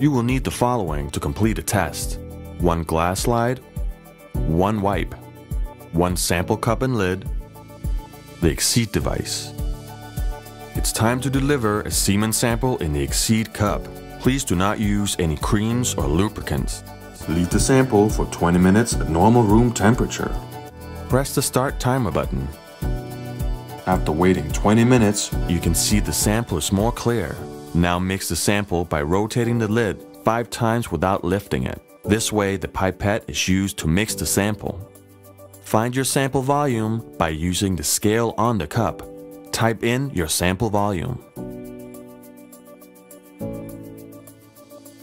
You will need the following to complete a test: 1 glass slide, 1 wipe, 1 sample cup and lid, the ExSeed device. It's time to deliver a semen sample in the ExSeed cup. Please do not use any creams or lubricants. Leave the sample for 20 minutes at normal room temperature. Press the start timer button. After waiting 20 minutes, you can see the sample is more clear. Now mix the sample by rotating the lid 5 times without lifting it. This way the pipette is used to mix the sample. Find your sample volume by using the scale on the cup. Type in your sample volume.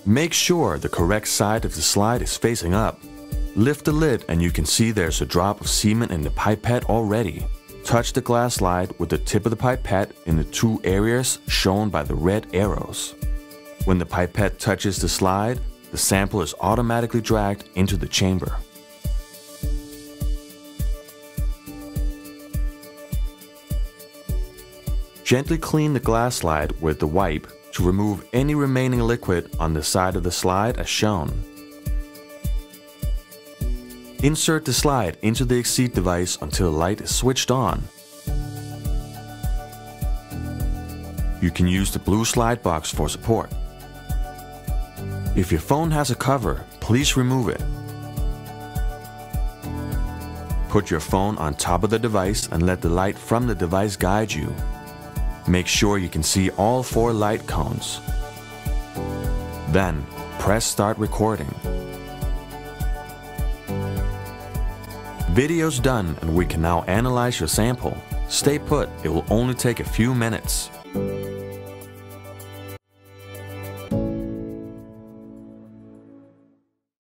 Make sure the correct side of the slide is facing up. Lift the lid and you can see there's a drop of semen in the pipette already. Touch the glass slide with the tip of the pipette in the 2 areas shown by the red arrows. When the pipette touches the slide, the sample is automatically dragged into the chamber. Gently clean the glass slide with the wipe to remove any remaining liquid on the side of the slide as shown. Insert the slide into the ExSeed device until the light is switched on. You can use the blue slide box for support. If your phone has a cover, please remove it. Put your phone on top of the device and let the light from the device guide you. Make sure you can see all 4 light cones. Then, press start recording. Video's done and we can now analyze your sample. Stay put, it will only take a few minutes.